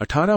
18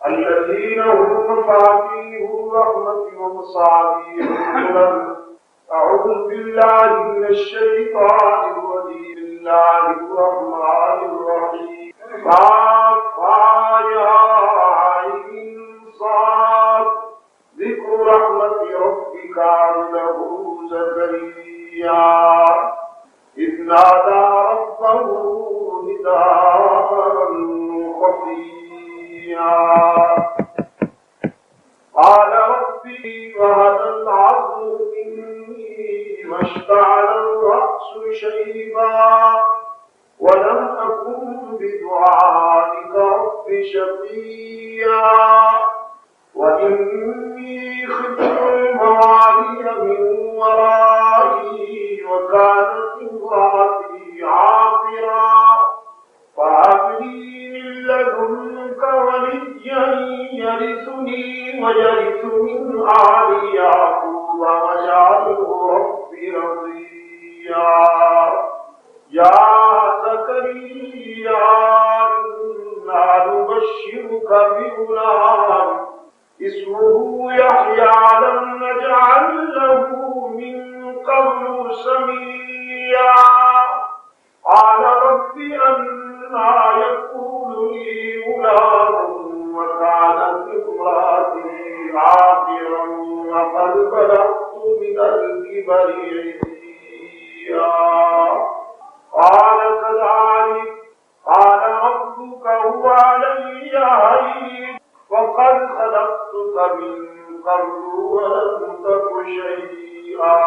الذين هم مفاتيح الرحمة ومصابيح الهدى. أعوذ بالله من الشيطان الرجيم. بسم الله الرحمن الرحيم. يا عين صاد ذكر رحمة ربك عبده زكريا إذ نادى ربه نداء خفيا قال ربي وهدى العظم مني واشتعل الرأس شيبا ولم أكن بدعائك رب شقيا وإني خفت الموالي من ورائي وكانت امرأتي عاقرا فهب لي من لدنك وليا يرثني ويرث من آل يعقوب واجعله رب رضيا. يا زكريا إنا نبشرك بغلام اسمه يحيى لم نجعل له من قبل سميا قال رب أنى يكون لي غلام وكانت امرأتي عاقرا وقد بلغت من الكبر عتيا قال كذلك قال ربك هو علي هين وقد خلقتك من قبل ولم تك شيئا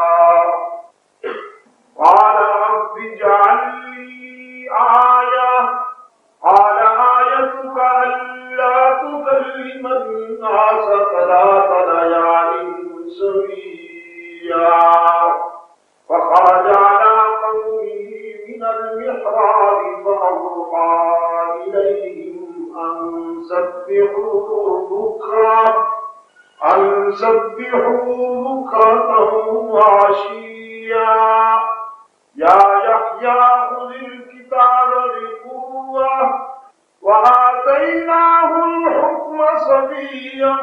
قال رب اجعل لي آية قال آيتك ألا تكلم الناس ثلاث ليال سويا فخرج على قومه من المحراب فأوحى إليهم أن سبحوا بكرة وعشيا يا يحيى خذ الكتاب بقوة وآتيناه الحكم صبيا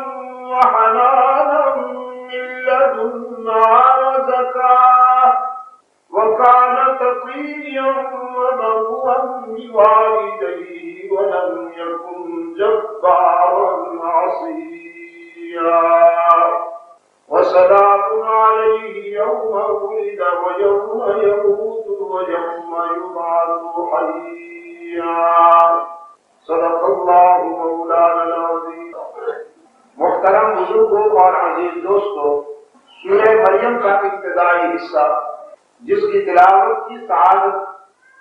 وحنانا من لدنا وزكاة وكان تقيا وبرا بوالديه ولم يكن جبارا عصيا وسلام عليه يوم ولد ويوم يموت ويوم يبعث حيا صدق اللہ مولانا العظیم. محترم بزرگوں اور عزیز دوستوں، سورہ مریم کا ابتدائی حصہ جس کی تلاوت کی سعادت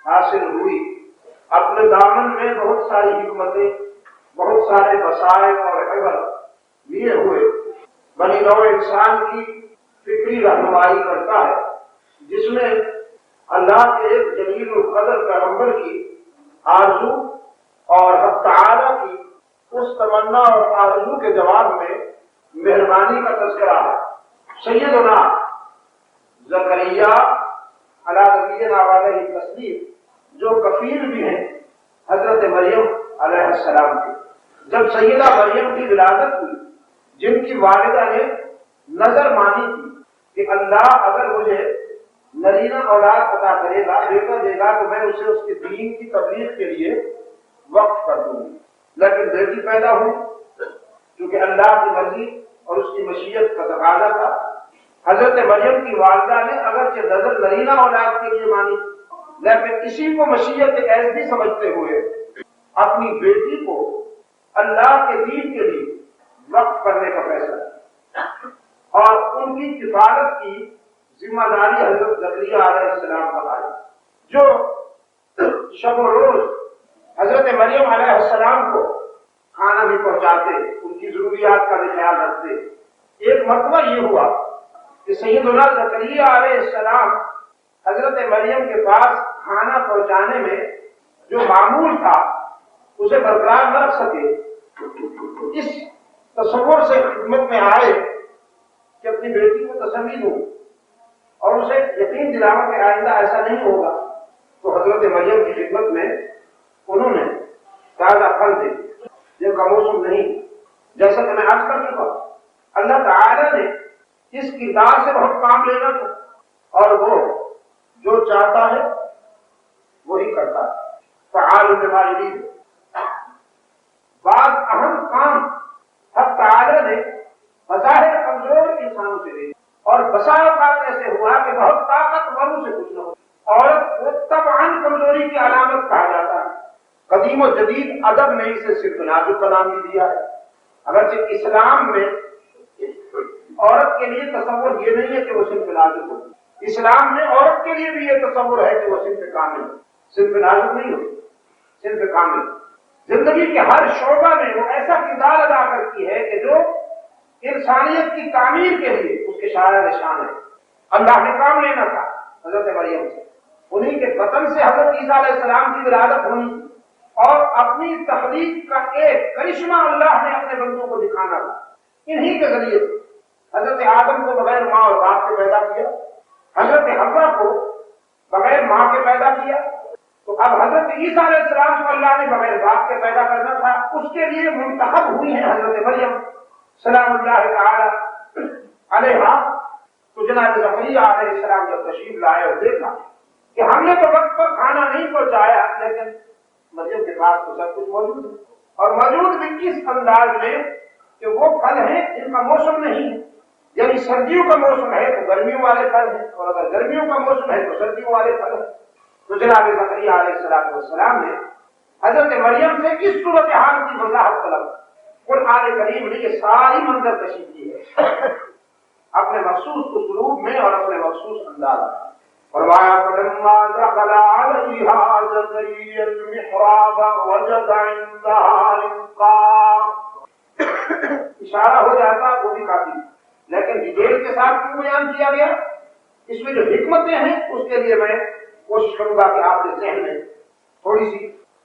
حاصل ہوئی اپنے دامن میں بہت ساری حکمتیں، بہت سارے وسائل اور عبر لیے ہوئے بنی نوع انسان کی فکری رہنمائی کرتا ہے، جس میں اللہ کے ایک جلیل القدر پیغمبر کی آرزو اور حق تعالی کی اس تمنا اور آرزو کے جواب میں مہربانی کا تذکرہ ہے. سیدنا زکریا علیہ نبینا علیہ التسلیم جو کفیل بھی ہیں حضرت مریم علیہ السلام کی، جب سیدہ مریم کی ولادت ہوئی، جن کی والدہ نے نظر مانی تھی کہ اللہ اگر مجھے نرینہ اولاد عطا کرے گا، بیٹا دے گا، تو میں اسے اس کے دین کی تبلیغ کے لیے وقف کر دوں گی. لیکن بیٹی پیدا ہوئی، کیونکہ اللہ کی مرضی اور اس کی مشیت کا تقاضا تھا. حضرت مریم کی والدہ نے اگرچہ نظر نرینہ اولاد کے لیے مانی، لیکن اسی کو مشیت ایزدی سمجھتے ہوئے اپنی بیٹی کو اللہ کے دین کے لیے وقف کرنے کا فیصلہ اور ان کی کفالت کی ذمہ داری حضرت زکریا علیہ السلام پر آئی، جو شب و روز حضرت مریم علیہ السلام کو کھانا بھی پہنچاتے، ان کی ضروریات کا بھی خیال رکھتے۔ ایک مرتبہ یہ ہوا کہ سیدنا زکریا علیہ السلام حضرت مریم کے پاس کھانا پہنچانے میں جو معمول تھا اسے برقرار نہ رکھ سکے۔ اس تصور سے خدمت میں آئے کہ اپنی بیٹی کو تسلی دوں اور اسے یقین دلاؤں کہ آئندہ ایسا نہیں ہوگا، تو حضرت مریم کی خدمت میں انہوں نے تازہ پھل دے، جن کا موسم نہیں، جیسا کہ میں عرض کر چکا، اللہ تعالی نے اس کردار سے بہت کام لینا تھا اور وہ جو چاہتا ہے وہی کرتا ہے۔ فعال لما یرید۔ بعض اہم کام حق تعالی نے بظاہر کمزور انسانوں سے لے اور بسا اوقات ایسے ہوا کہ بہت طاقتوروں سے کچھ نہ ہو، اور وہ طبعاً کمزوری کی علامت کہا جاتا ہے۔ قدیم و جدید ادب نے اسے صرف نازک کا نام بھی دیا ہے، اگرچہ اسلام میں عورت کے لیے تصور یہ نہیں ہے کہ وہ صرف نازک ہو، اسلام میں عورت کے لیے بھی یہ تصور ہے کہ وہ صرف کامل ہو، صرف نازک نہیں ہو، صرف کامل۔ زندگی کے ہر شعبہ میں وہ ایسا کردار ادا کرتی ہے کہ جو انسانیت کی تعمیر کے لیے اس کے شاعر نشان ہے۔ اللہ نے کام لینا تھا حضرت مریم سے، انہی کے بطن سے حضرت عیسیٰ علیہ السلام کی ولادت ہونی اور اپنی تخلیق کا ایک کرشمہ اللہ نے اپنے بندوں کو دکھانا تھا۔ انہی کے ذریعے سے حضرت آدم کو بغیر ماں اور باپ کے پیدا کیا، حضرت حوا کو بغیر ماں کے پیدا کیا، تو اب حضرت عیسیٰ علیہ السلام کو اللہ نے بغیر باپ کے پیدا کرنا تھا، اس کے لیے منتخب ہوئی ہیں حضرت مریم سلام اللہ تعالی علیہا۔ تو جناب زکریا علیہ السلام جب تشریف لائے اور دیکھا کہ ہم نے تو وقت پر کھانا نہیں پہنچایا، لیکن مریم کے پاس تو سب کچھ موجود ہے، اور موجود بھی اس انداز میں کہ وہ پھل ہیں جن کا موسم نہیں ہے، یعنی سردیوں کا موسم ہے تو گرمیوں والے پھل ہیں، اور اگر گرمیوں کا موسم ہے تو سردیوں والے پھل ہیں۔ تو جناب زکریا علیہ السلام نے حضرت مریم سے اس صورتحال کی وضاحت طلب۔ قرآن کریم نے یہ ساری منظر کشی کی ہے اپنے مخصوص اسلوب میں اور اپنے مخصوص انداز میں۔ فرمایا فلما دخل علیہا زکریا المحراب وجد عندها رزقا۔ اشارہ ہو جاتا وہ بھی کافی، لیکن ڈیٹیل کے ساتھ کیوں بیان کیا گیا، اس میں جو حکمتیں ہیں اس کے لیے میں کوشش کروں گا کہ آپ کے ذہن میں تھوڑی سی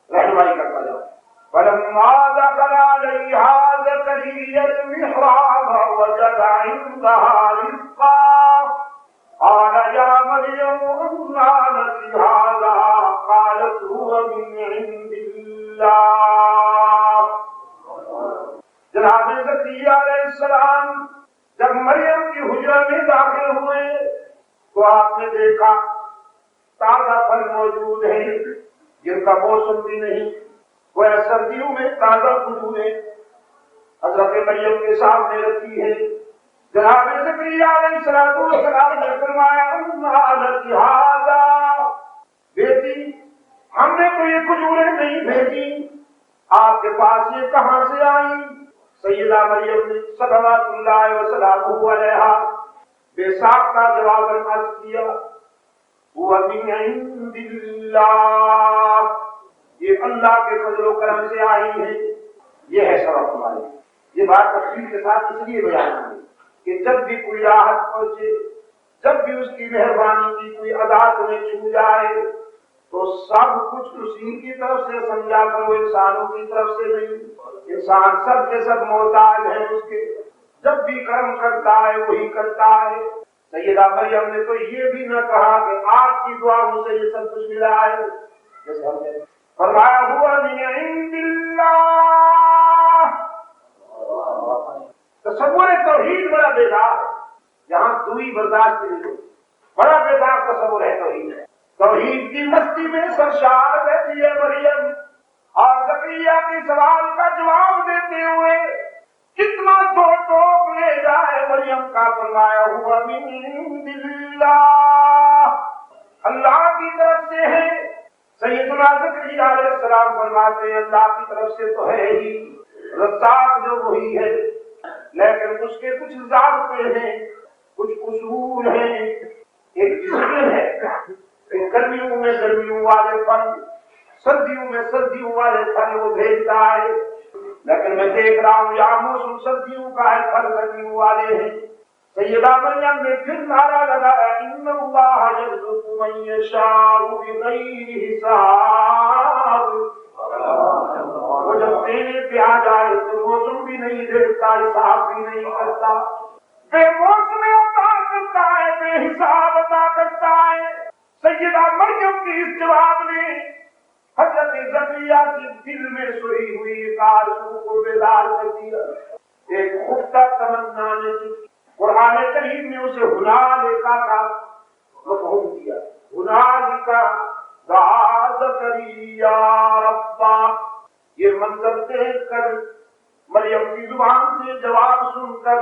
رہنمائی کرتا جاؤں۔ فلما دخل عليها زكريا المحراب وجد عندها رزقا قال يا مريم أنى لك هذا قالت هو من عند الله۔ جناب زکریا علیہ السلام جب مریم کی حجرہ میں داخل ہوئے تو آپ نے دیکھا تازہ پھل موجود ہیں جن کا موسم بھی نہیں، وہ سردیوں میں تازہ کھجوریں حضرت مریم کے سامنے رکھی ہے۔ جناب زکریا علیہ السلام نے فرمایا انى لك هذا، بیٹی ہم نے تو یہ کھجوریں نہیں بھیجی، آپ کے پاس یہ کہاں سے آئی؟ سیدہ مریم نے صلوات اللہ وسلامہ علیہا بے ساختہ جواب عرض کیا، وہ من عند اللہ، یہ اللہ کے فضل و کرم سے آئی ہے۔ یہ ہے سبب ہمارے، یہ بات تفصیل کے ساتھ اس لیے بیان ہوئی کہ جب بھی کوئی راحت پہنچے، جب بھی اس کی مہربانی کی کوئی ادا تمہیں چھو جائے تو سب کچھ اسی کی طرف سے سمجھا کرو، انسانوں کی طرف سے نہیں۔ انسان سب کے سب محتاج ہیں اس کے، جب بھی کرم کرتا ہے وہی کرتا ہے۔ سیدہ مریم نے تو یہ بھی نہ کہا کہ آپ کی دعا مجھے یہ سب کچھ ملا ہے، جیسے ہم نے فرمایا ہوا من عند اللہ۔ تصور توحید بڑا بیدار ہے، یہاں دوئی برداشت نہیں ہوتی، بڑا بیدار تصور ہے توحید ہے۔ توحید کی مستی میں سرشار بیٹھی ہے مریم، اور زکریا کے سوال کا جواب دیتے ہوئے کتنا دو ٹوک لے جائے مریم کا، فرمایا ہوا من عند اللہ، اللہ کی طرف سے ہے۔ سیدنا زکریا علیہ السلام فرماتے ہیں اللہ کی طرف سے تو ہے ہی، رزاق جو وہی ہے، لیکن اس کے کچھ ضابطے ہیں، کچھ اصول ہیں، ایک ڈسپلن ہے کہ گرمیوں میں گرمیوں والے پھل، سردیوں میں سردیوں والے پھل وہ بھیجتا ہے، لیکن میں دیکھ رہا ہوں یہاں موسم سردیوں کا ہے، پھل گرمیوں والے ہیں۔ سیدہ مریم نے پھر نعرہ لگایا ان اللہ یرزق من یشاء بغیر حساب۔ وہ جب دینے پہ آ جائے تو موسم بھی نہیں دیکھتا، حساب بھی نہیں کرتا، بے موسم عطا کرتا ہے، بے حساب عطا کرتا ہے۔ سیدہ مریم کی اس جواب نے حضرت زکریا کی دل میں سوئی ہوئی ایک آرزو کو بیدار کر دیا، ایک خفتہ تمنا نے قرآن کریم نے اسے ہنالکا کا مفہوم دیا، ہنالکا دعا زکریا ربا۔ یہ منظر دیکھ کر، مریم کی زبان سے جواب سن کر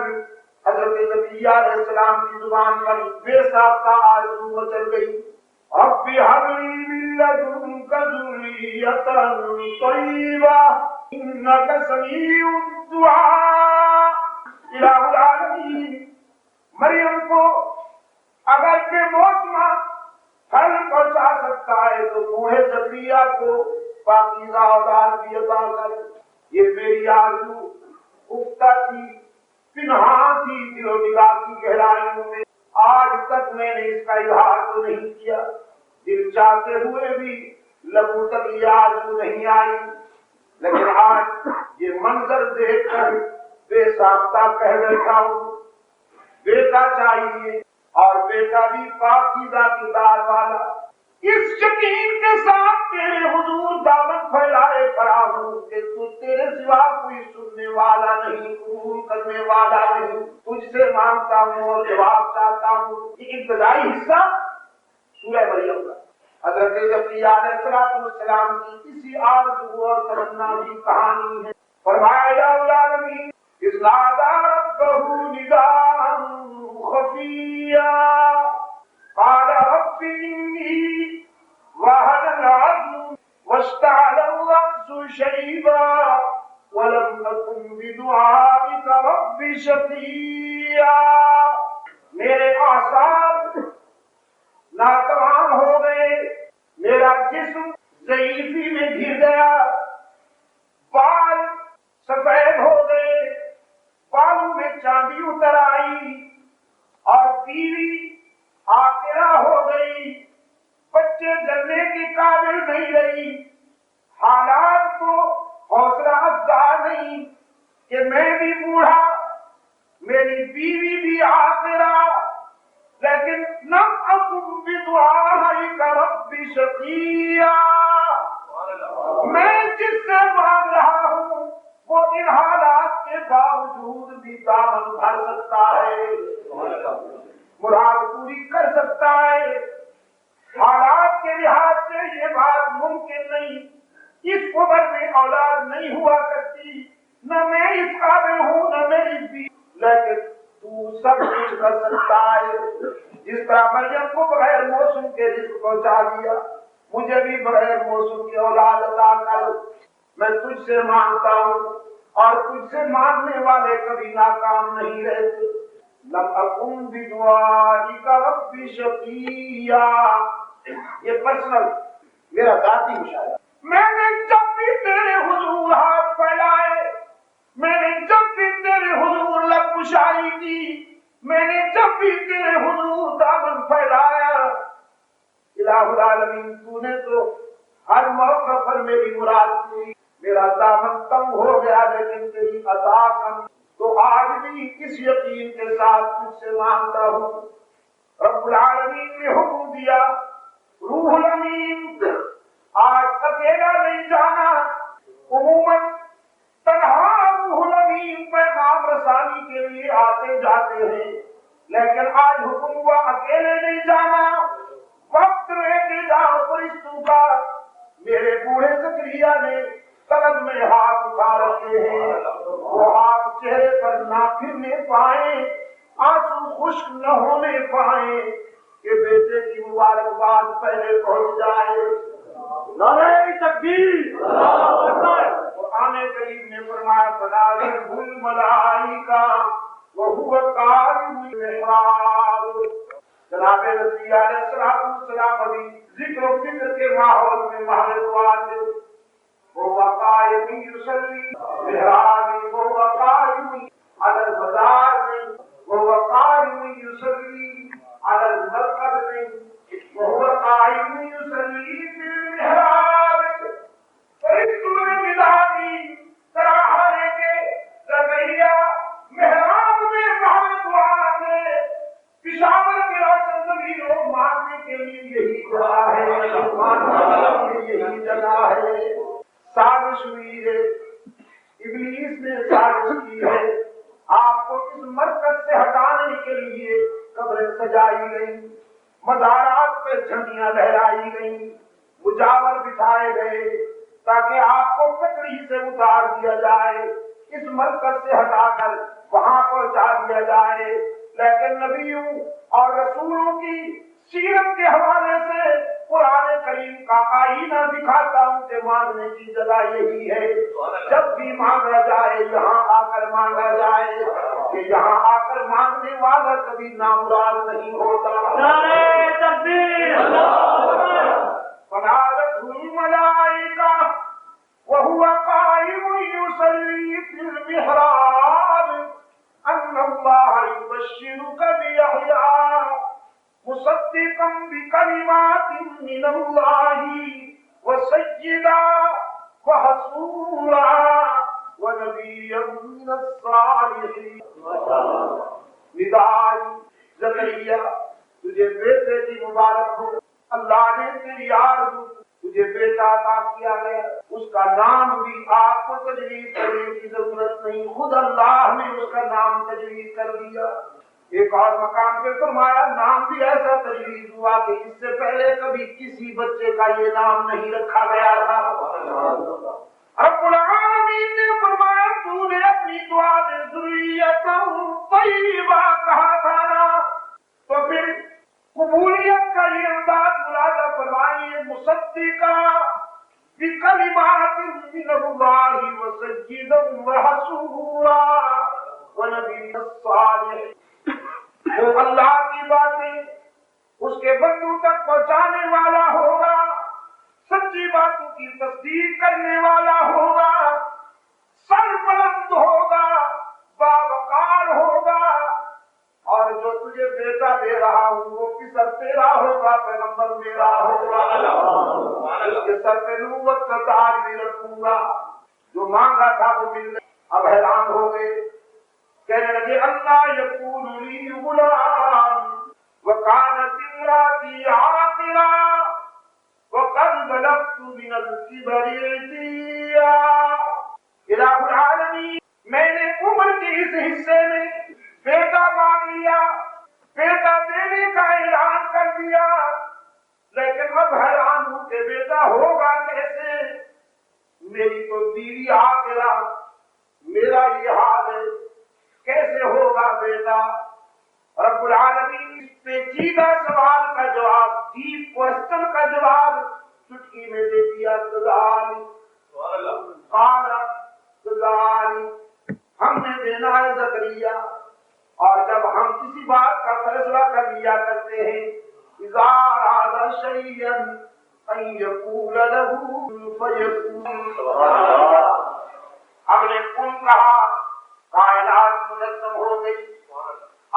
حضرت زکریا علیہ السلام کی زبان پر بے ساختہ آرزو مچل گئی، رب هب لي من لدنك ذرية طيبة إنك سميع الدعاء۔ الہ العالمین، مریم کو اگر کہ موسم پھل پہنچا سکتا ہے تو بوڑھے زکریا کو پاکیزہ اولاد بھی عطا کر۔ یہ میری آرزو خفتہ تھی، پنہاں تھی دل و نگاہ کی گہرائیوں میں، آج تک میں نے اس کا اظہار تو نہیں کیا، دل چاہتے ہوئے بھی لبوں تک یہ آرزو نہیں آئی، لیکن آج یہ منظر دیکھ کر بے ساختہ کہہ بیٹھا ہوں، بیٹا چاہیے اور بیٹا بھی پاکیزہ کردار والا۔ اس یقین کے ساتھ تیرے حضور دعوت پھیلائے کھڑا ہوں کہ تو تیرے سوا کوئی سننے والا نہیں، قبول کرنے والا نہیں، تجھ سے مانگتا ہوں اور جواب چاہتا ہوں۔ یہ ابتدائی حصہ سورہ مریم کا حضرت زکریا علیہ السلام کی اسی آرزو اور تمنا کی کہانی ہے۔ فرمایا یا العالمین اذ نادى ربه نداء خفيا قال رب إني وهن العظم واشتعل الرأس شيبا ولم أكن بدعائك رب شقيا۔ میرے اعصاب ناتوان ہو گئے، میرا جسم ضعیفی میں گر گیا، بال سفید ہو گئے، بالوں میں چاندی اتر آئی اور بیوی آکرہ ہو گئی، بچے جلنے کے قابل نہیں رہی۔ حالات کو حوصلہ افزا نہیں کہ میں بھی بوڑھا، میری بیوی بھی آکرہ، لیکن لم اکن بدعائک رب شقیا۔ میں جس سے مانگ رہا ہوں وہ ان حالات کے باوجود بھی دامن بھر سکتا ہے، مراد پوری کر سکتا ہے۔ حالات کے لحاظ سے یہ بات ممکن نہیں، اس عمر میں اولاد نہیں ہوا کرتی، نہ میں اس قابل ہوں نہ میری بیوی، لیکن تو سب کچھ کر سکتا ہے۔ جس طرح مریم کو بغیر موسم کے رزق پہنچا دیا، مجھے بھی بغیر موسم کی اولاد عطا کر۔ میں تجھ سے مانگتا ہوں اور تجھ سے مانگنے والے کبھی ناکام نہیں رہتے۔ لم اکن بدعائک رب شقیا۔ یہ پرسنل میرا ذاتی مشاہدہ، میں نے جب بھی تیرے حضور ہاتھ پھیلائے، میں نے جب بھی تیرے حضور لب کشائی کی، میں نے جب بھی تیرے حضور دامن پھیلایا، الہ العالمین تو نے تو ہر موقع پر میری مراد کی۔ میرا دامن تنگ ہو گیا لیکن تیری عطا کم، تو آج بھی اس یقین کے ساتھ تجھ سے مانگتا ہوں۔ رب العالمین نے حکم دیا، روح الامین آج اکیلا نہیں جانا، عموماً تنہا روح الامین پیغام رسانی کے لیے آتے جاتے ہیں، لیکن آج حکم ہوا اکیلے نہیں جانا، وقت لے کے جاؤ فرشتوں کا۔ میرے بوڑھے زکریا نے طلب میں ہاتھ اٹھا رکھے ہیں، وہ ہاتھ چہرے پر نہ پھرنے پائیں، آنسو خشک نہ ہونے پائیں کہ بیٹے کی مبارکباد پہلے پہنچ جائے۔ نعرہ تکبیر! قرآن کریم نے فرمایا فنادته الملائکہ وہو قائم المحراب۔ جناب زکریا علیہ السلام ابھی ذکر و فکر کے ماحول میں محل دعا تھے، وهو قائم يصلي محراب وهو قائم على المزار وهو قائم يصلي على المرقد وهو قائم يصلي في المحراب فرشتوں نے بدائی سراہا ہے کہ زکریا محراب میں محمد دعا دے پشاور کی روشن زمینوں ماننے کے لیے یہی جگہ ہے ماننے کے لیے یہی جگہ ہے سازش ہوئی ہے ابلیس نے سازش کی ہے آپ کو اس مرکز سے ہٹانے کے لیے قبریں سجائی گئی مزارات پہ جھنڈیاں لہرائی گئیں مجاور بٹھائے گئے تاکہ آپ کو پکڑی سے اتار دیا جائے اس مرکز سے ہٹا کر وہاں پہنچا دیا جائے لیکن نبیوں اور رسولوں کی سیرت کے حوالے سے قرآن کریم کا آئینہ دکھاتا ہوں کہ مانگنے کی جگہ یہی ہے جب بھی مانگا جائے یہاں آ کر مانگا جائے کہ یہاں آ کر مانگنے والا کبھی نامراد نہیں ہوتا نعرہ تکبیر فنادته الملائکہ وهو قائم يصلي في المحراب أن الله يبشرك بيحيى مصدقا بكلمات من الله وسيدا وحصورا ونبيا من الصالحين ندائی زکریا تجھے بیٹے کی مبارک ہو اللہ نے تیری آرزو تجھے بیٹا عطا کیا ہے اس کا نام بھی آپ کو تجویز کرنے کی ضرورت نہیں خود اللہ نے اس کا نام تجویز کر دیا ایک اور مقام پہ فرمایا نام بھی ایسا تجویز ہوا کہ اس سے پہلے کبھی کسی بچے کا یہ نام نہیں رکھا گیا تھا رب العالمین نے فرمایا تو نے اپنی دعا میں ذریۃ طیبہ کہا تھا نا تو پھر قبولیت کا یہ انداز ملاحظہ فرمائیے مصدقا بکلمات من اللہ وسیدا وحصورا ونبیا الصالح وہ اللہ کی باتیں اس کے بندوں تک پہنچانے والا ہوگا سچی باتوں کی تصدیق کرنے والا ہوگا سربلند ہوگا باوقار ہوگا اور جو تجھے بیٹا دے رہا ہوں وہ بھی سر تیرا ہوگا پیغمبر میرا ہوگا اس کے سر پہ نبوت کا تاج بھی رکھوں گا جو مانگا تھا وہ مل گیا اب حیران ہو گئے کہنے لگے اللہ یقول لی غلام وکانت امراتی عاقرا وقد بلغت من الكبر عتیا الہ العالمین میں نے عمر کے اس حصے میں بیٹا مانگ لیا بیٹا دینے کا اعلان کر دیا لیکن اب حیران ہوں کہ بیٹا ہوگا کیسے میری تو بیوی عاقرہ میرا یہ حال ہے کیسے ہوگا بیٹا رب العالمین اس پیچیدہ سوال کا جواب ڈیپ کوسچن کا جواب چٹکی میں دے دیا ہم نے دینا ہے زکریا اور جب ہم کسی بات کا فیصلہ کر لیا کرتے ہیں اذا اراد شیئا ان یقول له فیکون ہم نے کن کہا کائنات منظم ہو گئی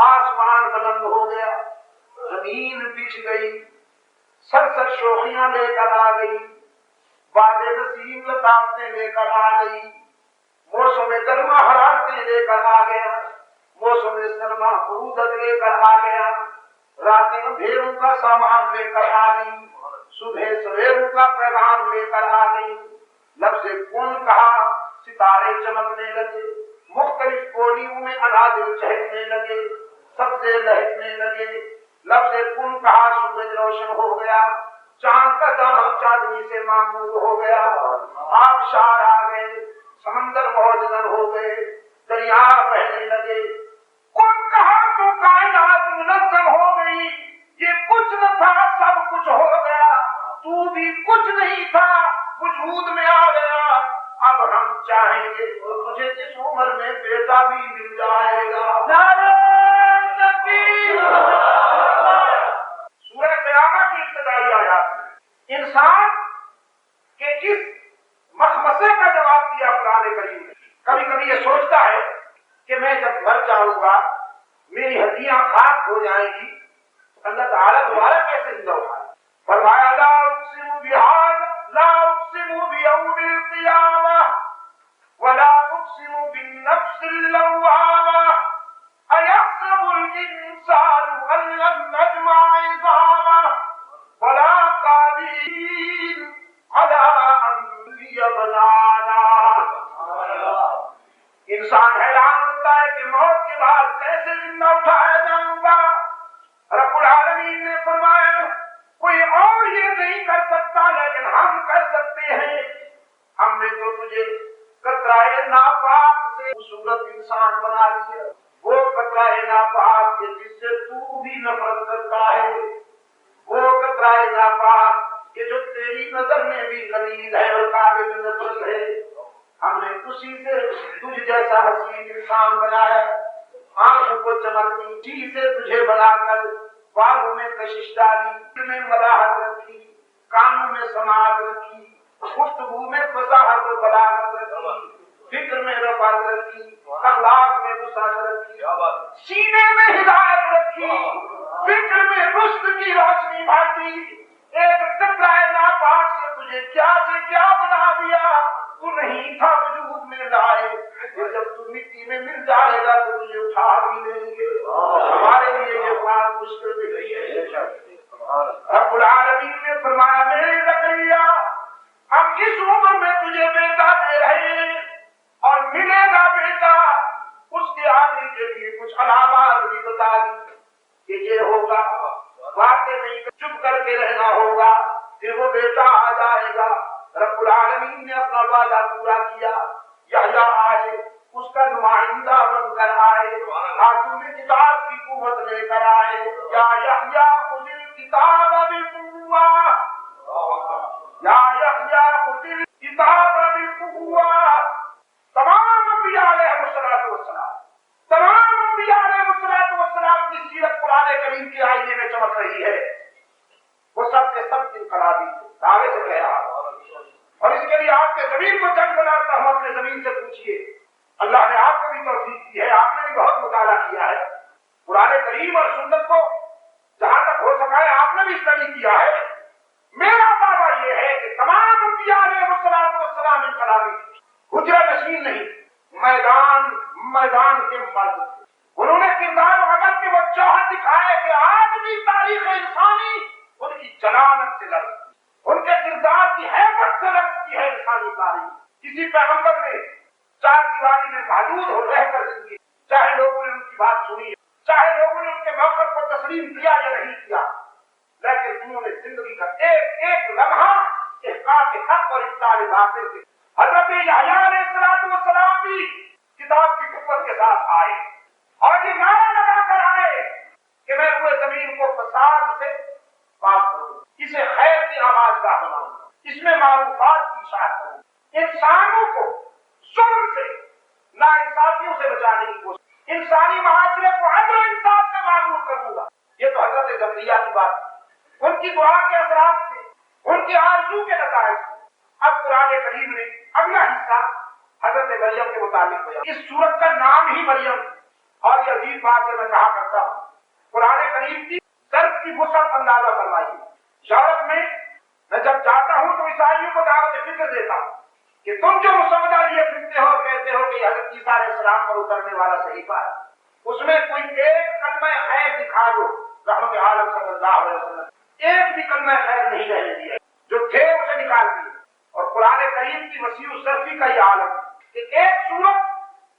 آسمان بلند ہو گیا زمین بچھ گئی سر سر شوخیاں لے کر آ گئی باد نسیم لطافتیں لے کر آ گئی موسم گرما حرارتیں لے کر آ گیا موسم سرما برودت لے کر آ گیا راتیں اندھیروں کا سامان لے کر آ گئی صبح سویروں کا پیغام لے کر آ گئی لفظ کن کہا ستارے چمکنے لگے مختلف کولیوں میں انادل چہکنے لگے سبزے لہکنے لگے لفظ کن کہا سورج روشن ہو گیا چاند کا دامن چاندنی سے معمول ہو گیا آبشار آ گئے سمندر موجودن ہو گئے دریا بہنے لگے کن کہا تو کائنات منظم ہو گئی یہ کچھ نہ تھا سب کچھ ہو گیا تو بھی کچھ نہیں تھا وجود میں آ گیا اب ہم چاہیں گے تو تجھے اس عمر میں بیٹا بھی مل جائے گا نعرہ تکبیر سورہ قیامہ کی ابتدائی آیات انسان کے اس مخمص کروں گا میری ہڈیاں خاک ہو جائیں گی، اللہ تعالیٰ دوبارہ کیسے زندہ اٹھائے؟ فرمایا لا اقسم بهذا، لا اقسم بیوم القیامہ ولا اقسم بالنفس اللوامہ ایحسب الانسان ان لن نجمع عظامہ ولا قادرین علی ان نحیی بنانا۔ انسان حیران ہوتا ہے کہ موت کے بعد کیسے زندہ اٹھایا جاؤں گا۔ رب العالمین نے فرمایا کوئی اور یہ نہیں کر سکتا لیکن ہم کر سکتے ہیں۔ ہم نے تو تجھے قطرہ ناپاک سے خوبصورت انسان بنا دیا، وہ قطرہ ناپاک جس سے تو بھی نفرت کرتا ہے، وہ قطرہ ناپاک کہ جو تیری نظر میں بھی غلیظ ہے اور قابل نفرت ہے، ہم نے اسی سے تجھ جیسا حسین انسان بنایا، آنکھوں کو چمک دی، اسی سے تجھے بنا کر بالوں میں کشش ڈالی، دل میں ملاحت رکھی، کانوں میں سماعت رکھی، گفتگو میں فصاحت و بلاغت رکھی، فکر میں رفعت رکھی، اخلاق میں وسعت رکھی، سینے میں ہدایت رکھی، فکر میں رشد کی روشنی بھاتی، ایک قطرہ ناپاک سے تجھے کیا سے کیا بنا دیا، تو نہیں تھا وجود میں لائے، جب تو مٹی میں مل جائے گا تو تجھے اٹھا بھی لیں گے۔ ہمارے لیے یہ بات مشکل نہیں ہے۔ رب العالمین نے فرمایا میرے زکریا ہم اس عمر میں تجھے بیٹا دے رہے ہیں اور ملے گا بیٹا، اس کے آنے کے لیے کچھ علامات بھی بتا دی کہ یہ ہوگا، باتیں نہیں چپ کر کے رہنا ہوگا، پھر وہ بیٹا آ جائے گا۔ رب العالمین نے اپنا وعدہ پورا کیا، یحییٰ آئے، اس کا نمائندہ بن کر آئے، ہاتھوں میں کتاب کی قوت لے کر آئے، یا یحییٰ خذ الکتاب بقوہ، یا یحییٰ خذ الکتاب بقوہ۔ تمام انبیاء علیہ السلام، تمام انبیاء علیہ السلام کی سیرت قرآن کریم کے آئینے میں چمک رہی ہے، وہ سب کے سب انقلابی دعوے سے کہہ رہا اور اس کے لیے آپ کے زمین کو جنگ بناتا ہوں، اپنے زمین سے پوچھئے، اللہ نے آپ کو بھی توفیق دی ہے، آپ نے بھی بہت مطالعہ کیا ہے قرآن کریم اور سنت کو، جہاں تک ہو سکا ہے آپ نے بھی اسٹڈی کیا ہے۔ میرا دعویٰ یہ ہے کہ تمام انبیاء علیہ السلام انقلابی تھے، حجرہ نشین نہیں، میدان کے مرد تھے، انہوں نے کردار عمل کے وہ جوہر دکھائے کہ آج بھی تاریخ انسانی ان کی جلالت سے لڑتی، ان کے کردار کی حیبت سے لڑتی ہے انسانی تاریخ۔ کسی پیغمبر نے چار دیواری میں محدود ہو رہ کر زندگی، چاہے لوگوں نے ان کی بات سنی، چاہے لوگوں نے ان کے موقف کو تسلیم کیا یا نہیں کیا، لیکن انہوں نے زندگی کا ایک ایک لمحہ احقاق حق اور ابطال باطل سے۔ حضرت یحییٰ علیہ السلام بھی کتاب کی قوت کے ساتھ آئے اور یہ نعرہ لگا کر آئے کہ میں پورے زمین کو فساد سے پاک کروں، اسے خیر کی آواز گاہ بناؤں، اس میں معروفات کی اشاعت کروں، انسانوں کو ظلم سے، ناانصافیوں سے بچانے کی کوشش، انسانی معاشرے کو عدل و انصاف سے معمور کروں گا۔ یہ تو حضرت زکریا کی بات ہے، ان کی دعا کے اثرات سے، ان کی آرزو کے نتائج سے۔ اب قرآن کریم نے اگلا حصہ حضرت مریم کے متعلق بیان، اس سورت کا نام ہی مریم، اور یہ عجیب بات ہے میں کہا کرتا ہوں، قرآن کریم کی ضرب کی وسعت اندازہ فرمائیے۔ یورپ میں جب جاتا ہوں تو عیسائیوں کو دعوت فکر دیتا ہوں کہ تم جو مسودہ لیے پھرتے ہو، کہتے ہو کہ حضرت عیسیٰ علیہ السلام پر اترنے والا صحیفہ ہے، اس میں کوئی ایک کلمہ خیر دکھا دو، رحمت عالم صلی اللہ علیہ وسلم ایک بھی کلمہ خیر نہیں رہنے دیا، جو تھے اسے نکال دیے۔ اور قرآن کریم کی وسیع الصرفی کا یہ عالم کہ ایک سورت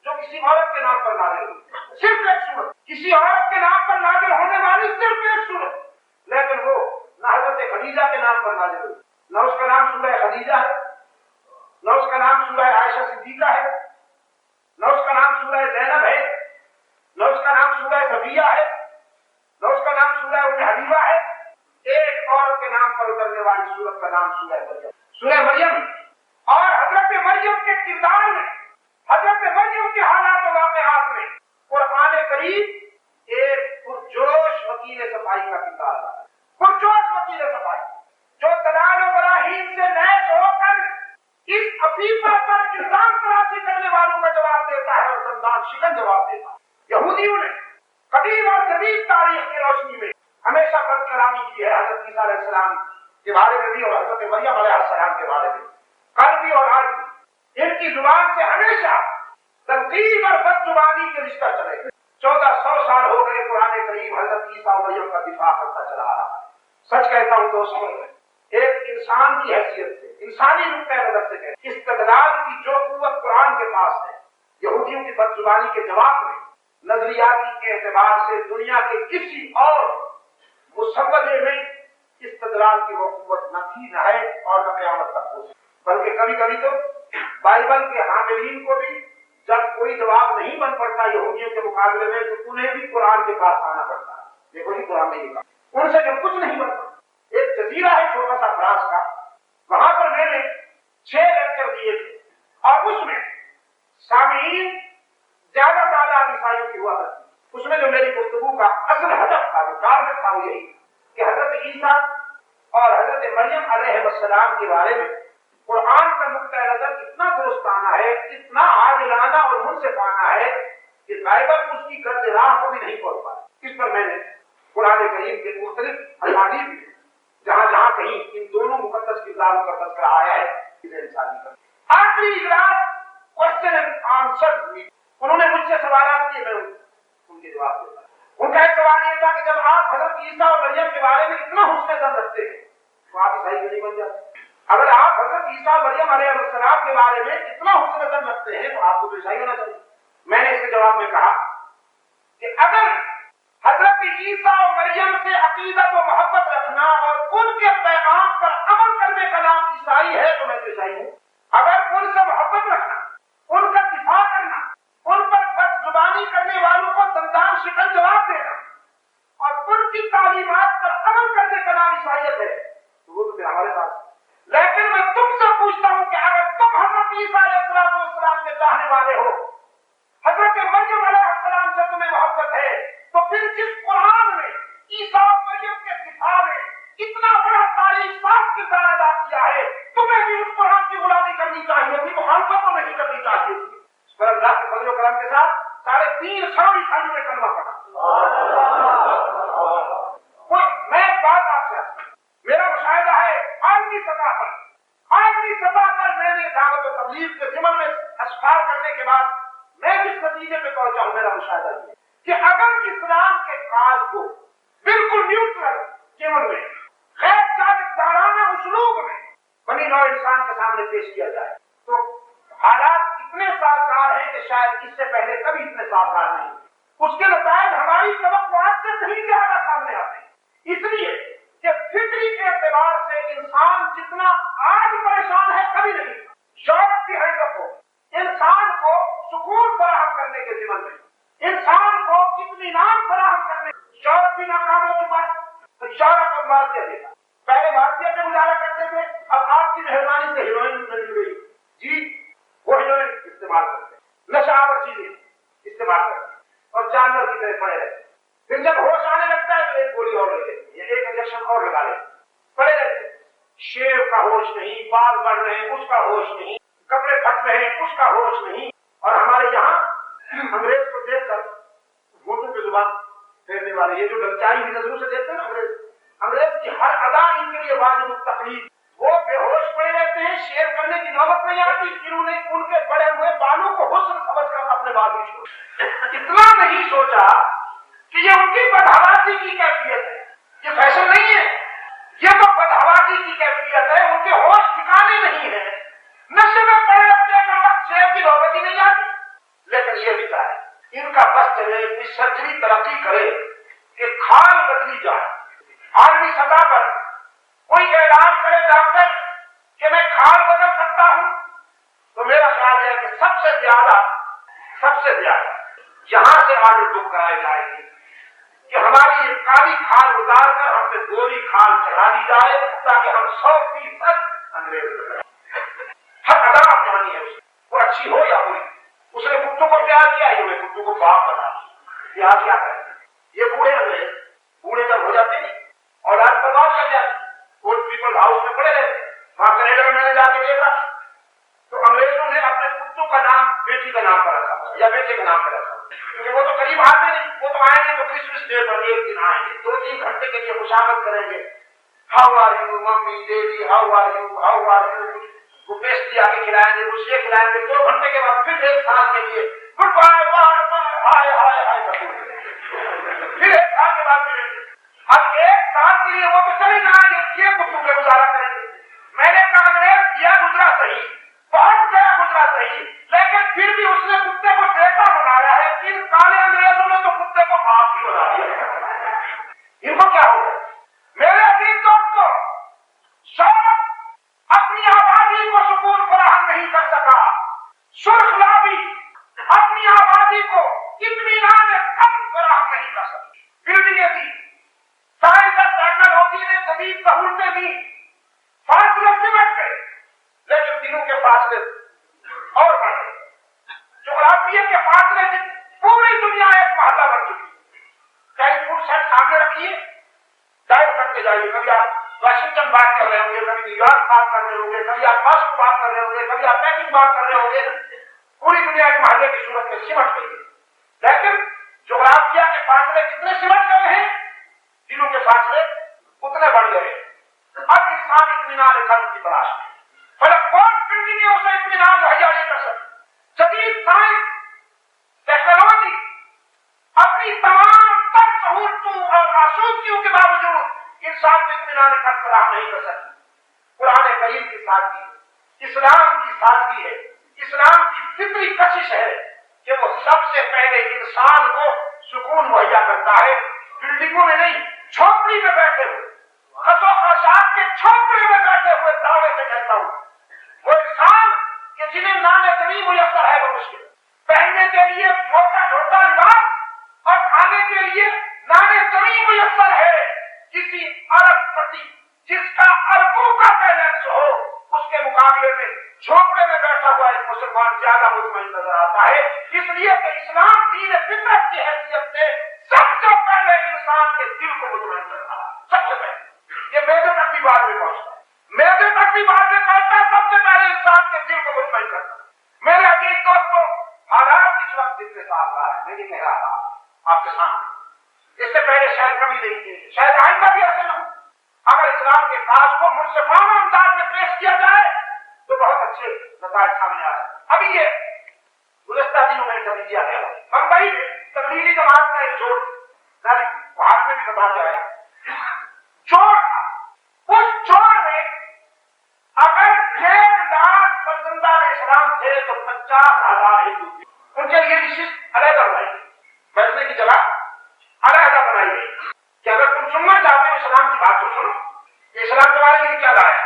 جو کسی عورت کے نام پر نازل ہوئی، صرف ایک سورت، کسی عورت کے نام پر نازل ہونے والی صرف ایک سورت، لیکن وہ نہ حضرت خدیجہ کے نام پر نازل ہوئی، نہ اس کا نام سورہ خدیجہ ہے، نہ اس کا نام سورہ عائشہ صدیقہ ہے، نہ اس کا نام سورہ زینب ہے، نہ اس کا نام سورہ صفیہ ہے، نہ اس کا نام سورہ ام حبیبہ ہے، ایک عورت کے نام پر اترنے والی سورت کا نام سورہ مریم، سورہ مریم۔ اور حضرت مریم کے کردار میں، حضرت مریم کے حالات و واقعات میں قرآن کریم ایک پرجوش وکیل صفائی کا کردار ہے، پرجوش وکیل صفائی جو دلائل و براہین سے لیس ہو کر اس عفیفہ پر الزام تراشی کرنے والوں کا جواب دیتا ہے اور زندان شکن جواب دیتا ہے۔ یہودی زبانی کی ہے حضرت عیسیٰ علیہ السلام کے بارے میں بھی اور حضرت مریم علیہ السلام کے بارے میں، کل بھی اور آج بھی ان کی زبان سے ہمیشہ تنقید اور بد زبانی کے رشتہ چلے گئے۔ 1400 سال ہو گئے قرآن کریم حضرت عیسیٰ اور مریم کا دفاع کرتا چلا آ رہا ہے۔ سچ کہتا ہوں دوستوں، ایک انسان کی حیثیت سے، انسانی نقطۂ نظر سے کہتے استدلال کی جو قوت قرآن کے پاس ہے، یہودیوں کی بد زبانی کے جواب میں نظریاتی اعتبار سے دنیا کے کسی اور مسودے میں استدلال کی وہ قوت نہ تھی، نہ ہے اور نہ قیامت تک ہو سکتی۔ بلکہ کبھی کبھی تو بائبل کے حاملین کو بھی جب کوئی جواب نہیں بن پڑتا یہودیوں کے مقابلے میں تو انہیں بھی قرآن کے پاس آنا پڑتا ہے۔ دیکھو جی قرآن نے لکھا، ان سے جو کچھ نہیں بن پڑتا۔ ایک جزیرہ ہے چھوٹا سا فرانس کا، وہاں پر میں نے 6 لیکچر دیے تھے اور اس میں سامعین زیادہ تعداد عیسائیوں کی ہوا کرتی۔ اس میں جو میری گفتگو کا اصل ہدف تھا، جو ٹارگٹ تھا، وہ یہی کہ حضرت عیسیٰ اور حضرت مریم علیہ السلام کے بارے میں قرآن کا نقطۂ نظر اتنا درستانہ ہے، اتنا عادلانہ اور منصفانہ ہے کہ بائبل اس کی گرد راہ کو بھی نہیں پہنچ پاتی۔ اس پر میں نے قرآن کریم کے مختلف احادیث میں جہاں جہاں کہیں ان دونوں مقدس کرداروں کا تذکرہ آیا ہے اسے انسانی کر آخری اجلاس کوشچن اینڈ آنسر ہوئی۔ انہوں نے مجھ سے سوالات کیے، میں ان کے جواب دیتا۔ ان کا ایک سوال یہ تھا کہ جب آپ حضرت عیسیٰ اور مریم کے بارے میں اتنا حسن ظن رکھتے ہیں تو آپ عیسائی کیوں نہیں بن جاتے؟ اگر آپ حضرت عیسیٰ مریم علیہ السلام کے بارے میں اتنا حسن ظن رکھتے ہیں تو آپ کو تو عیسائی ہونا چاہیے۔ میں نے اس کے جواب میں کہا کہ اگر حضرت عیسیٰ اور مریم سے عقیدت و محبت رکھنا اور ان کے پیغام پر عمل کرنے کا نام عیسائی ہے تو میں تو عیسائی ہوں۔ اگر ان سے محبت رکھنا، ان کا دفاع کرنا، ان پر بد زبانی کرنے والوں کو دندان شکن جواب دینا اور ان کی تعلیمات پر عمل کرنے کا نام عیسائیت ہے تو وہ تو پھر ہمارے پاس ہے۔ لیکن میں تم سے پوچھتا ہوں کہ اگر تم حضرت عیسیٰ علیہ السلام کے چاہنے والے ہو، حضرت مریم علیہ السلام سے تمہیں محبت ہے، تو پھر جس قرآن نے عیسیٰ اور مریم کے دفاع میں اتنا بڑا تاریخ ساز کردار ادا کیا ہے، تمہیں بھی اس قرآن کی غلامی کرنی چاہیے تھی، مخالفت تو نہیں کرنی چاہیے تھی۔ اس پر اللہ کے فضل و کرم کے ساتھ 3.5 کروڑ عیسائیوں نے کلمہ پڑھا۔ میں ایک بات آپ سے، میرا مشاہدہ ہے عالمی سطح پر میں نے دعوت و تبلیغ کے ضمن میں اسفار کرنے کے بعد میں جس نتیجے پہ پہنچا ہوں، میرا مشاہدہ یہ کہ اگر اسلام کے کاج کو بالکل نیوٹرل ضمن میں غیر جانبدارانہ اسلوب میں بنی نوع انسان کے سامنے پیش کیا جائے تو حالات اتنے سازگار ہیں کہ شاید اس سے پہلے کبھی اتنے سازگار نہیں۔ اس کے نتائج ہماری توقعات سے کہیں زیادہ سامنے آتے ہیں، اس لیے کہ فطری کے اعتبار سے انسان جتنا آج پریشان ہے کبھی نہیں۔ یورپ کی حرکت کو انسان کو سکون فراہم کرنے کے ذمن میں، انسان کو اطمینان فراہم کرنے، یورپ بھی ناکام ہو چکا ہے تو یورپ اب مارکیٹ دیتا۔ پہلے مارکیٹ میں گزارا کرتے تھے، اب آپ کی مہربانی سے ہیروئن مل گئی جی، وہ ہیروئن استعمال کرتے ہیں، نشہ آور چیزیں استعمال کرتے ہیں اور جانور کی طرح پڑے رہتے ہیں۔ پھر جب ہوش آنے لگتا ہے تو ایک گولی اور لے لیتے ہیں، ایک انجیکشن اور لگا لیتے ہیں، پڑے رہتے ہیں۔ شیر کا ہوش نہیں، بال بڑھ رہے ہیں اس کا ہوش نہیں، کپڑے پھٹ رہے ہیں اس کا ہوش نہیں۔ اور ہمارے یہاں انگریز کو دیکھ کر گھوٹوں کی زبان پھیرنے والے، یہ جو للچائی ہوئی نظروں سے دیکھتے ہیں نا انگریز کی ہر ادا ان کے لیے واجب التقلید، وہ بے ہوش پڑے رہتے ہیں، شیر کرنے کی نوبت نہیں آتی، انہوں نے ان کے بڑے ہوئے بالوں کو حسن سمجھ کر اپنے بال بھی چھوڑے۔ اتنا نہیں سوچا کہ یہ ان کی بدحواسی کی کیفیت ہے، یہ فیشن نہیں ہے، یہ تو بدحواسی کی کیفیت ہے، ان کے ہوش ٹھکانے نہیں ہے، نشے میں پڑے رہتے ہیں کہ وقت شیر کی نوبت ہی نہیں آتی۔ لیکن یہ بھی ہے ان کا بس چلے، اتنی سرجری ترقی کرے کہ کھال بدلی جائے، عالمی سطح پر کوئی اعلان کرے ڈاکٹر کہ میں کھال بدل سکتا ہوں تو میرا خیال ہے کہ سب سے زیادہ یہاں سے آرڈر بک کرائے جائے گی کہ ہماری کالی کھال اتار کر ہم پہ گوری کھال چڑھا دی جائے تاکہ ہم 100% انگریز ہو جائیں۔ ہر ادا اپنانی ہے، وہ اچھی ہو یا بری۔ اس نے کتوں کو پیار کیا، انہوں نے کتوں کو باپ بنا دیا۔ آپ کیا کریں، یہ بوڑھے انگریز بوڑھے جب ہو جاتے نہیں اولاد برباد کر جاتے، اولڈ پیپل ہاؤس میں پڑے رہتے۔ وہاں کینیڈا میں نے جا کے دیکھا تو انگریزوں نے اپنے کتوں کا نام بیٹی کا نام پر رکھا ہوا یا بیٹے کا نام پر رکھا ہوا، کیونکہ وہ تو قریب آتے نہیں، وہ تو آئیں گے تو کرسمس ڈے پر ایک دن آئیں گے، 2-3 گھنٹے کے لیے خوشامد کریں گے، how are you mummy daddy, how are you, وہ پیسٹری آ کے کھلائیں گے، کچھ یہ کھلائیں گے، 2 گھنٹے کے بعد پھر 1 سال کے لیے گڈ بائے بائے بائے ہائے ہائے ہائے کرتے ہیں، پھر 1 سال کے بعد ملیں گے۔ اب 1 سال کے لیے وہ تو چلے جائیں گے، یہ کتوں پہ گزارا کریں گے۔ میں نے کہا انگریز دیا گزرا صحیح، بہت گیا گزرا صحیح، لیکن پھر بھی اس نے کتے کو بیٹا بنایا ہے، ان کالے انگریزوں نے تو کتے کو باپ ہی بنا دیا، ان کو کیا ہو گیا؟ میرے عزیز دوستو، شوق اپنی آبادی کو سکون فراہم نہیں کر سکا، سرخ لابی اپنی آبادی کو اطمینان امن فراہم نہیں کر سکی، بلڈنگیں دی، سائنس اور ٹیکنالوجی نے جدید سہولتیں دی، فاصلے سمٹ گئے، لیکن دلوں کے فاصلے اور بڑھ گئے، جغرافیہ کے فاصلے سے پوری دنیا ایک محلہ بن چکی، ٹیلی فون سیٹ سامنے رکھیے، ڈائل کرتے جائیے، کبھی آپ واشنگٹن بات کر رہے ہوں گے، کبھی نیو یارک بات کر رہے ہوں گے، کبھی آپ ماسکو بات کر رہے ہوں گے، کبھی آپ پیکنگ بات کر رہے ہوں گے، پوری دنیا ایک محلے کی صورت میں سمٹ گئی ہے، لیکن جغرافیہ کے فاصلے جتنے سمٹ گئے ہیں، دلوں کے فاصلے اتنے بڑھ گئے ہیں۔ اب انسان اطمینان قلب کی تلاش میں، فلک کون بلڈنگیں اسے اطمینان مہیا نہیں کر سکتی، جدید سائنس ٹیکنالوجی اپنی تمام تر سہولتوں اور آسودگیوں کے باوجود انسان کو اطمینان قلب فراہم نہیں کر سکتی۔ قرآن کریم کی سادگی، اسلام کی سادگی ہے، اسلام کی فطری کشش ہے کہ وہ سب سے پہلے انسان کو سکون مہیا کرتا ہے، بلڈنگوں میں نہیں، جھونپڑی میں بیٹھے ہوئے، خس و خاشاک کے جھونپڑی میں بیٹھے ہوئے دعوے سے کہتا ہوں، وہ انسان کہ جنہیں نان زمین میسر ہے وہ مشکل، پہننے کے لیے موٹا ڈھوٹا لباس اور کھانے کے لیے نان زمین میسر ہے، کسی عرب پتی جس کا اربوں کا بیلنس ہو اس کے مقابلے میں جھونپڑے میں بیٹھا ہوا ایک مسلمان زیادہ مطمئن نظر آتا ہے، اس لیے کہ اسلام دین فطرت کی حیثیت سے سب سے پہلے انسان کے دل کو مطمئن کرتا ہے، سب سے پہلے، یہ میرے تک بھی بعد میں پہنچتا ہے، میرے تک بھی بعد میں پہنچتا ہے، سب سے پہلے انسان کے دل کو مطمئن کرتا ہے۔ میرے عزیز دوستوں، حالات اس وقت دل کے ساتھ آ رہے ہیں، میں نہیں کہہ رہا تھا آپ کے سامنے، اس سے پہلے شاید کبھی نہیں تھے، شاید آئندہ بھی ایسے نہ ہو، اگر اسلام کے کاج کو منصفانہ انداز میں پیش کیا جائے تو بہت اچھے نتائج سامنے آ رہے ہیں۔ ابھی یہ گزشتہ دنوں میں انٹرویو دیا گیا، بمبئی میں تبلیغی جماعت کا ایک جوڑ، بہار میں بھی بتا جائے جوڑ تھا، اس جوڑ میں اگر 1.5 لاکھ فرزندان اسلام تھے تو 50,000 ہندو تھے، ان کے لیے نشست علیحدہ بنائی گئی، بیٹھنے کی جگہ علیحدہ بنائی گئی کہ اگر تم سننا چاہتے ہو اسلام کی بات تو سنو، کہ اسلام تمہارے لیے کیا لایا،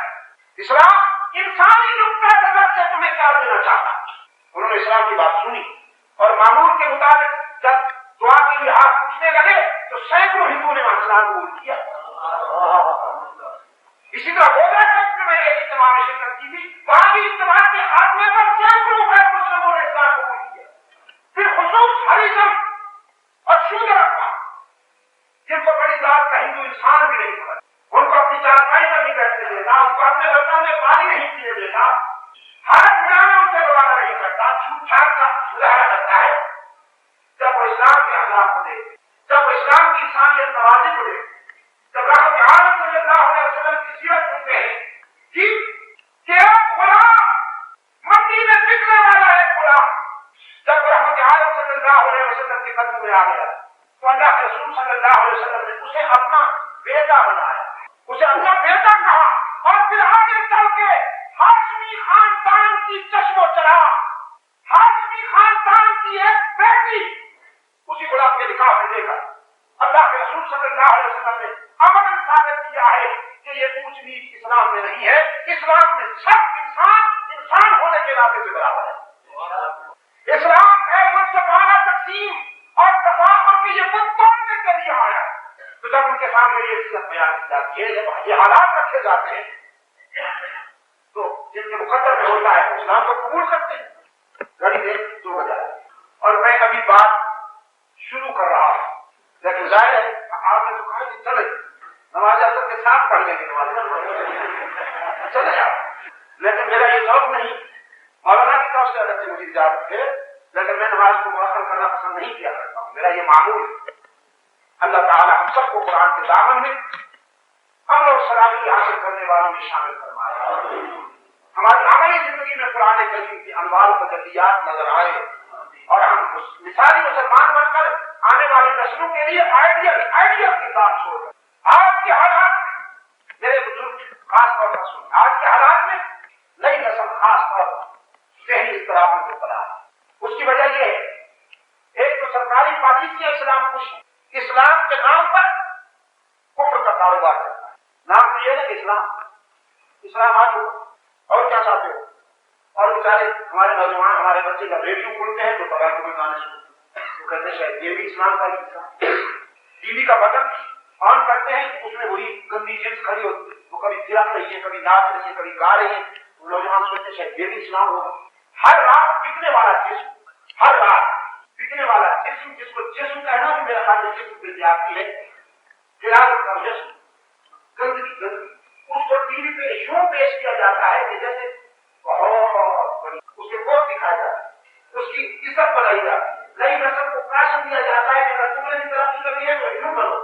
اسلام انسانی نقطہ نظر سے تمہیں کیا دینا چاہتا۔ انہوں نے اسلام کی بات سنی اور معمول کے مطابق جب دعا کے لیے ہاتھ پوچھنے لگے تو سینکڑوں ہندوؤں نے اسلام قبول کیا۔ اسی طرح ہو گیا میں ایک اجتماع میں شرکت کی تھی، وہاں بھی اجتماع کے خاتمے پر سینکڑوں غیر مسلموں نے اسلام قبول کیا۔ پھر خصوص ہریزم اور شودر اقوام جن کو بڑی ذات کا ہندو انسان بھی نہیں پڑا، ان کو اپنی چارپائی پر نہیں بیٹھنے دیتا، ان کو اپنے برتن میں پانی نہیں پینے دیتا، ہاتھ ملانا ان سے روانہ نہیں کرتا، چھوٹ چھاٹ کا مظاہرہ کرتا ہے۔ جب وہ اسلام کے اخلاق کو دیکھتے، جب وہ اسلام کی انسانیت نوازی کو دیکھتے، جب رحمت عالم صلی اللہ علیہ وسلم کی سیرت سنتے ہیں کہ ایک غلام منڈی میں بکنے والا ایک غلام جب رحمت عالم صلی اللہ علیہ وسلم کے قدم میں آ گیا تو اللہ کے رسول صلی اللہ علیہ وسلم نے اسے اپنا بیٹا بنایا، اسے اپنا بیٹا کہا، اور پھر آگے چل کے ہاشمی خاندان کی چشم و چراغ، ہاشمی خاندان کی ایک بیٹی اسی غلام کے نکاح میں دے کر اللہ کے رسول صلی اللہ علیہ وسلم نے امن ثابت کیا ہے کہ یہ اونچ نیچ اسلام میں نہیں ہے، اسلام میں سب انسان ہونے کے ناطے سے برابر ہے۔ اسلام غیر منصفانہ تقسیم اور تفاخر کی یہ بت توڑنے کے لیے آیا ہے۔ تو جب ان کے سامنے یہ سیرت بیان کی جاتی ہے، جب یہ حالات رکھے جاتے ہیں تو جن کے مقدر میں ہوتا ہے اسلام کو قبول کرتے ہیں۔ گھڑی میں 2 بجے اور میں ابھی بات شروع کر رہا ہوں، لیکن ظاہر ہے آپ نے تو کہا کہ چلے نماز اثر کے ساتھ پڑھ لیں گے، نماز چلے جاؤ، لیکن میرا یہ ذوق نہیں، مولانا کی طرف سے صدر سے مجھے اجازت ہے، لیکن میں نماز کو مؤخر کرنا پسند نہیں کیا کرتا ہوں، میرا یہ معمول ہے۔ اللہ تعالیٰ ہم سب کو قرآن کے دامن میں امن اور سلامتی حاصل کرنے والوں میں شامل فرمائے، ہماری عملی زندگی میں قرآن کریم کی انوار و تجلیات نظر آئے، اور ہم مثالی مسلمان بن کر آنے والی نسلوں کے لیے آئیڈیل کردار چھوڑ دیں۔ آج کے حالات میں میرے بزرگ خاص طور پر سن، آج کے حالات میں نئی نسل خاص طور پر ذہنی اضطراب میں مبتلا ہے۔ اس کی وجہ یہ ہے، ایک تو سرکاری پالیسیاں اسلام خوش ہیں، اسلام کے نام پر کفر کا کاروبار کرتا ہے۔ نام تو یہ ہے کہ اسلام آ چکا، اور کیا چاہتے ہو؟ اور بیچارے ہمارے نوجوان ہمارے بچے جب ریڈیو کھولتے ہیں تو تباہی میں گانے سنتے ہیں، وہ کہتے ہیں شاید یہ بھی اسلام کا حصہ۔ ٹی وی کا بٹن آن کرتے ہیں، اس میں وہی گندی جنس کھڑی ہوتی ہے، وہ کبھی تھرک رہی ہے، کبھی ناچ رہی ہے، کبھی گا رہی ہے، نوجوان سوچتے ہیں شاید یہ بھی اسلام ہوگا۔ ہر رات بکنے والا جسم، ہر رات بکنے والا جسم، جس کو جسم کہنا بھی میرا خیال جسم کی زیادتی ہے، فراغت کا جسم، گندگی، اس کو ٹی وی پہ یوں پیش کیا جاتا ہے کہ جیسے بہت بڑی اس کے کوٹ دکھایا جاتا ہے، اس کی عزت بنائی جاتی ہے، نئی نسل کو کاشن دیا جاتا ہے کہ اگر تم نے بھی ترقی کرنی ہے تو یوں کرو،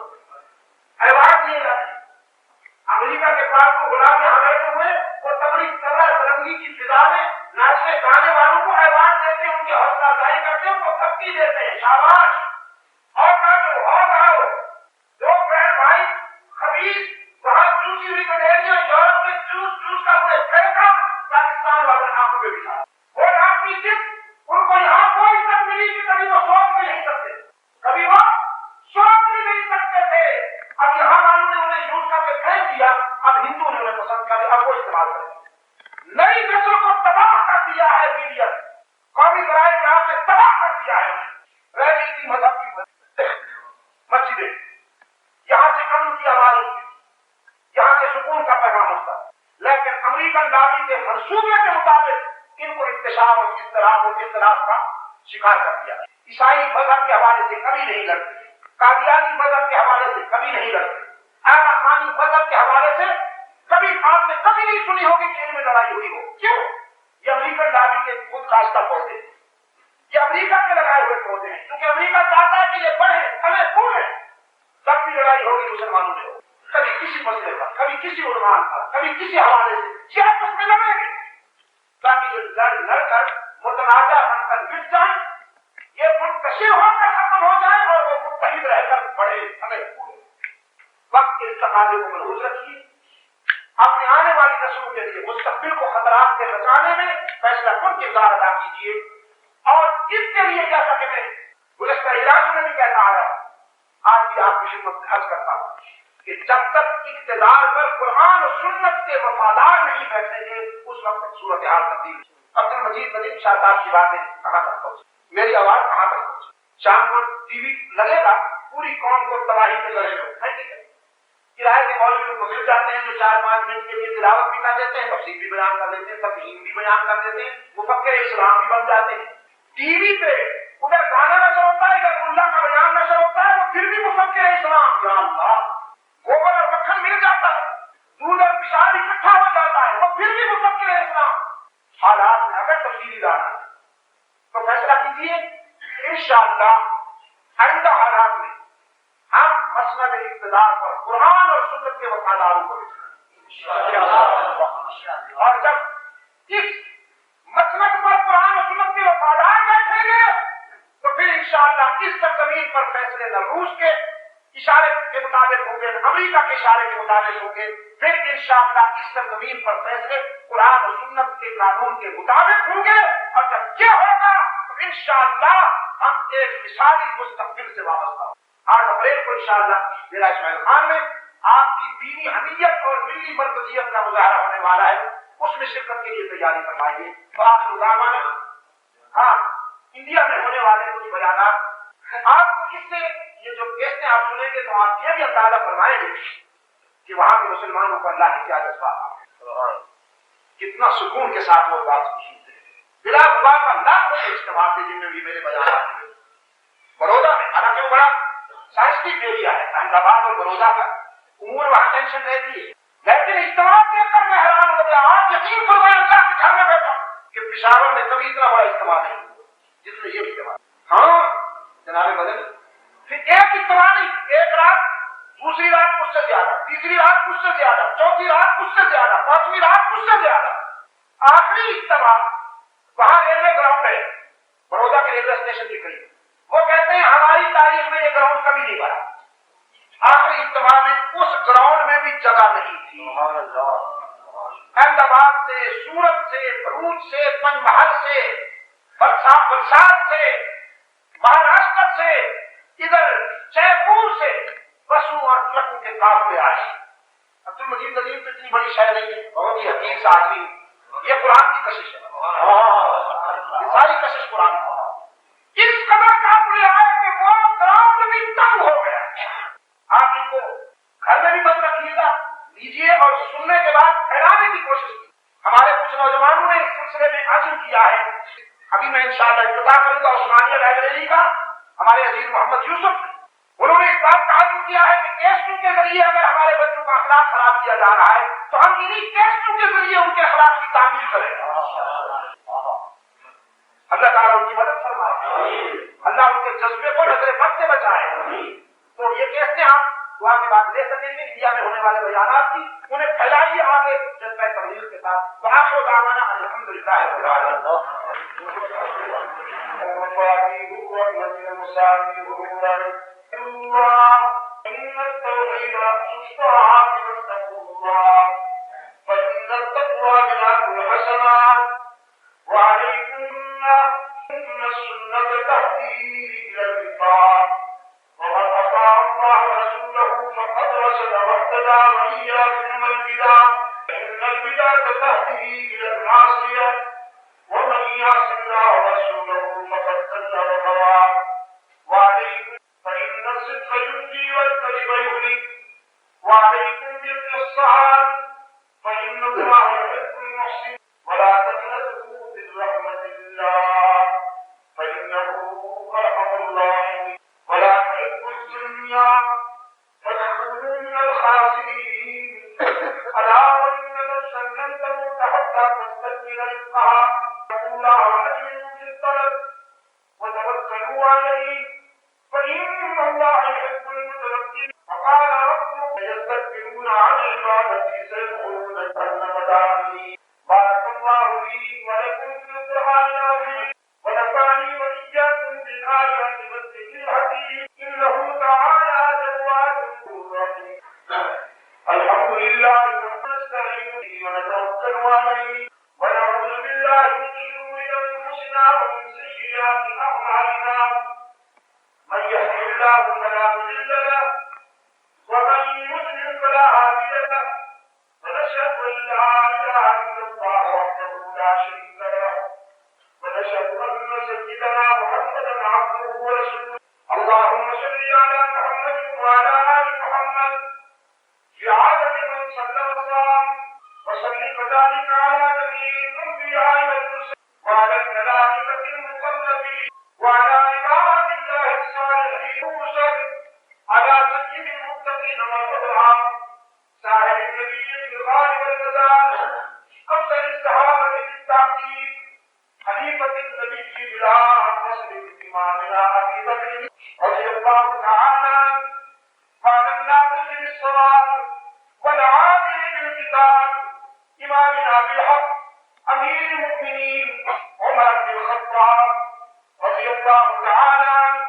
ایوارڈ دیے جاتے ہیں۔ امریکہ کے پاس کو غلام یہاں بیٹھے ہوئے اور تبلیغ سرنگی کی فضا میں ناچنے گانے والوں کو ایوارڈ دیتے ہیں، ان کی حوصلہ افزائی کرتے ہیں، ان کو تھپکی دیتے ہیں، شاباش، اور ناچو اور گاؤ۔ دو بہن بھائی خبیث وہاں چوسی ہوئی گڈیریاں یورپ میں چوس کا انہیں پھینکا، پاکستان والے آنکھوں پہ بچھا، اور اپنی جد ان کو یہاں کوئی عزت ملی کہ کبھی وہ سوچ بھی نہیں سکتے، کبھی وہ سوچ بھی نہیں سکتے تھے۔ اب یہاں والوں نے انہیں یوز کر کے پھینک دیا، اب ہندو نے انہیں پسند کر لیا، اب وہ استعمال کریں۔ نئی نسل کو تباہ کر دیا ہے میڈیا نے، قومی ذرائع یہاں سے تباہ کر دیا ہے انہیں۔ رہ گئی تھی مذہب کی مسجدیں، یہاں سے امن کی آواز اٹھتی، یہاں سے سکون کا پیغام اٹھتا، لیکن امریکن لابی کے منصوبے کے مطابق ان کو انتشار اور اضطراب اور اختلاف کا شکار کر دیا۔ عیسائی مذہب کے حوالے سے کبھی نہیں لڑتے، قادیانی مذہب کے حوالے سے کبھی نہیں لڑتے، اعلیٰ خانی مذہب کے حوالے سے کبھی آپ نے کبھی نہیں سنی ہوگی کہ ان میں لڑائی ہوئی ہو۔ کیوں؟ یہ امریکن لابی کے خود خواستہ پودے ہیں، یہ امریکہ کے لگائے ہوئے پودے ہیں، کیونکہ امریکہ چاہتا ہے کہ یہ بڑھے پھلے پھولے۔ جب بھی لڑائی ہوگی مسلمانوں میں ہوگی، کبھی کسی مسئلے پر، کبھی کسی عنوان پر، کبھی کسی حوالے سے، یہ آپس میں لڑیں گے تاکہ یہ لڑ کر متنازع بن کر مٹ جائیں، یہ منتشر ہو کر ختم ہو جائے اور وہ متحد رہ کر بڑے پھلے پھولے۔ وقت کے اس تقاضے کو ملحوظ رکھیے، اپنے آنے والی نسلوں کے لیے مستقبل کو خطرات سے بچانے میں فیصلہ کن کردار ادا کیجیے، اور اس کے لیے جیسا کہ میں گزشتہ اجلاس میں بھی کہتا آیا ہوں، آج بھی آپ کی خدمت میں عرض کرتا ہوں کہ جب تک اقتدار پر قرآن اور سنت کے وفادار نہیں بیٹھیں گے اس وقت تک صورتحال تبدیل۔ عبد المجید ندیم شاہ صاحب کی باتیں کہاں تک پہنچی، میری آواز کہاں تک پہنچی؟ شام کو ٹی وی لگے گا، پوری قوم کو تباہی میں لگے گا، کرائے کے مولویوں کو مل جاتے ہیں جو 4-5 منٹ کے لیے تلاوت بھی کر دیتے ہیں، تفسیر بھی بیان کر دیتے ہیں، تفہیم بھی بیان کر دیتے ہیں، مفکر اسلام بھی بن جاتے ہیں۔ ٹی وی پہ ادھر گانا نشر ہوتا ہے، ادھر ملا کا بیان نشر ہوتا ہے، وہ پھر بھی مفکر اسلام، یا اللہ، گوبر اور مکھن مل جاتا ہے، دودھ اور پیشاب اکٹھا ہو جاتا ہے، وہ پھر بھی مفکر اسلام۔ حالات میں اگر تبدیلی لانا ہے تو فیصلہ کیجیے، انشاءاللہ آئندہ حالات میں ہم مسند اقتدار پر قرآن اور سنت کے وفاداروں کو بچھائیں، اور جب اس مسند پر قرآن اور سنت کے وفادار بیٹھیں گے تو پھر انشاءاللہ اس سرزمین پر فیصلے نہ روس کے اشارے کے مطابق ہوں گے، نہ امریکہ کے اشارے کے مطابق ہوں گے، پھر انشاءاللہ اس سرزمین پر فیصلے قرآن اور سنت کے قانون کے مطابق ہوں گے، اور جب یہ ہوگا تو انشاءاللہ ہم ایک مثالی مستقبل سے وابستہ ہوں۔ 8 اپریل کو انشاءاللہ میرا اسماعیل خان میں آپ کی دینی حمیت اور ملی مرکزیت کا مظاہرہ ہونے والا ہے، اس میں شرکت کے لیے تیاری فرمائیے۔ آخر دعوانا، ہاں انڈیا میں ہونے والے کچھ بیانات آپ کو اس سے یہ جو کیسے آپ سنیں گے تو آپ یہ بھی اندازہ فرمائیں گے کہ وہاں کے مسلمانوں کو اللہ نے کیا جذبہ، کتنا سکون کے ساتھ وہ بات کی بلا غبار لاکھوں کے اجتماع تھے جن میں بھی میرے بیانات ہوئے۔ بڑودہ میں، حالانکہ وہ بڑا سائنسٹک ایریا ہے، احمد آباد اور بڑودہ کا امور وہاں ٹینشن رہتی ہے، لیکن اجتماع دیکھ کر میں حیران ہو گیا۔ آپ یقین فرمائیں اللہ کے گھر میں بیٹھا کہ پشاور میں کبھی اتنا بڑا اجتماع نہیں ہوا جتنے یہ اجتماع. ہاں جناب بدل پھر ایک اجتماع نہیں، ایک رات، دوسری رات مجھ سے زیادہ، تیسری رات مجھ سے زیادہ، چوتھی رات مجھ سے زیادہ، پانچویں رات مجھ سے زیادہ. آخری اجتماع وہاں ریلوے گراؤنڈ ہے بڑودہ کے ریلوے اسٹیشن کے قریب. وہ کہتے ہیں ہماری تاریخ میں یہ گراؤنڈ کبھی نہیں بنا. آخری اجتماع میں اس گراؤنڈ میں بھی جگہ نہیں تھی. احمد آباد سے، سورت سے، بھروچ سے، پنج محل سے، بلساد سے، مہاراشٹر سے، ادھر جے پور سے بسوں اور ٹرکوں کے قافلے آئے. عبد المجید ندیم تو اتنی بڑی شے نہیں ہے، بہت ہی حقیق سا آدمی. یہ قرآن کی کشش ہے، یہ ساری کشش قرآن کی. اس قدر قافلے آئے کہ وہ گراؤنڈ بھی تنگ ہو گیا. آپ ان کو گھر میں بھی بند رکھیے گا، لیجیے اور سننے کے بعد پھیلانے کی کوشش کی. ہمارے کچھ نوجوانوں نے اس سلسلے میں عزم کیا ہے. ابھی میں انشاءاللہ افتتاح کروں گا عثمانیہ لائبریری کا. ہمارے عزیز محمد یوسف انہوں نے اس بات کا عزم کیا ہے کہ کیسٹوں کے ذریعے اگر ہمارے بچوں کا اخلاق خراب کیا جا رہا ہے تو ہم انہیں کیسٹوں کے ذریعے ان کے اخلاق کی تعمیر کریں. اللہ تعالیٰ ان کی مدد فرمائے، اللہ ان کے جذبے کو نظر بد سے بچائے. تو یہ کیسے آپ دعا کے بعد لے سکیں گے انڈیا میں ہونے والے بیانات کی، انہیں پھیلائیے آگے جذبہ تبلیغ کے ساتھ. وآخر دعوانا الحمدللہ رب العالمین. إن التوحيد حسن عاقبة تقوى الله فإن التقوى بلاد الحسنات وعليكم إن السنة تهدي إلى الإطاعة ومن أطاع الله ورسوله فقد رشد واهتدى وإياكم البدع فإن البدع تهدي إلى المعصية ومن يعص الله ورسوله فقد ضل وغوى. وعليكم فإن الصدق ينجي والكذب يهلك وعليكم بالقسطاس فإن الله يحب المحسنين ولا تقنطوا من رحمة الله فإنه أرحم الراحمين ولا تحبوا الدنيا فتكونوا من الخاسرين. ألا وإن نفسا لن تموت حتى تستكمل رزقها فاتقوا الله وأجملوا في الطلب وتوكلوا عليه فإن الله يحب المتوكلين. وقال ربكم يستكبرون عن عبادتي سيدخلون جهنم داخلين. بارك الله لي ولكم في القرآن العظيم ونفعني وإياكم بالآيات والذكر الحكيم إنه تعالى جواد رحيم. الحمد لله ونستعين به ونتوكل عليه ونعوذ بالله من شرور أنفسنا ومن سيئات أعمالنا. من يهده الله فلا مضل له ومن يضلل فلا هادي له. ونشهد أن لا إله إلا الله وحده لا شريك له ونشهد أن سيدنا محمدا عبده ورسوله. اللهم صل على محمد وعلى آل محمد في عدد من صلى وصام وصل كذلك على جميع الأنبياء والمرسلين وعلى الملائكة المقربين وعلى عباد الله الصالحين وسلم على سيد المتقين والأبرار صاحب النبي الغالب والمزار أفضل الصحابة بالتعقيب خليفة النبي بلا فصل إمامنا أبي بكر رضي الله تعالى عنه وعلى الناصر بالصواب والعادل بالكتاب إمامنا بالحق أمير المؤمنين عمر بن الخطاب رضي الله تعالى عنه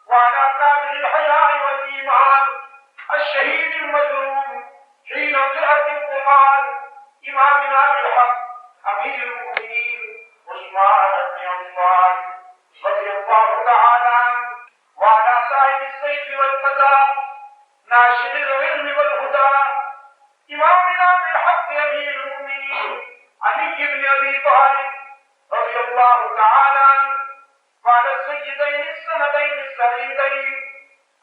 وعلى كامل الحياء والإيمان الشهيد المظلوم حين قرأت القرآن إمامنا بالحق أمير المؤمنين عثمان بن عفان رضي الله تعالى عنه وعلى صاحب السيف والقضاء ناشر العلم والهدى إمامنا بالحق أمير المؤمنين علي بن أبي طالب رضي الله تعالى عنه وعلى السيدين السندين السعيدين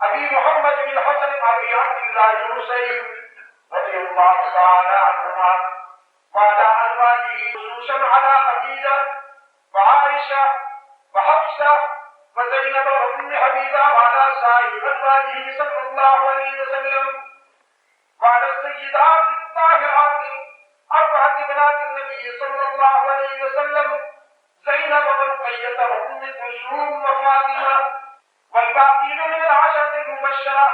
أبي محمد بن الحسن أبي عبد الله الحسين رضي الله تعالى عنهما وعلى أزواجه خصوصا على خديجة وعائشة وحفصة وزينب وأم حبيبة وعلى سائر أزواجه صلى الله عليه وسلم وعلى السيدات الطاهرات أربعة بنات النبي صلى الله عليه وسلم زينب ورقية وأم كلثوم وفاطمة والباقين من العشرة المبشرة.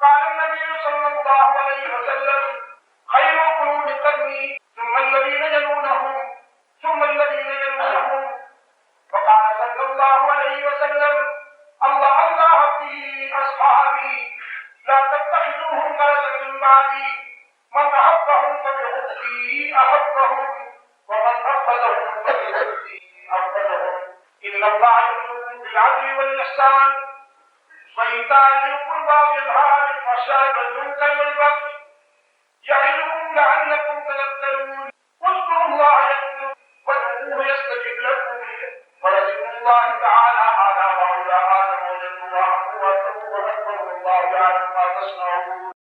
قال النبي صلى الله عليه وسلم: خير القرون قرني ثم الذين يلونهم ثم الذين يلونهم. وقال صلى الله عليه وسلم: الله في أصحابي لا تتخذوهم غرضا من بعدي، من أحبهم فبحبي أحبهم ومن أبغضهم فبحبي أبغضهم. إن الله يأمر بالعدل والإحسان وإيتاء ذي القربى وينهى عن الفحشاء والمنكر والبغي يعظكم لعلكم تذكرون. واذكروا الله يذكركم وادعوه يستجب لكم ولذكر الله تعالى أعلى وأولى أعلم وجل الله قوته وأكبر والله يعلم ما تصنعون.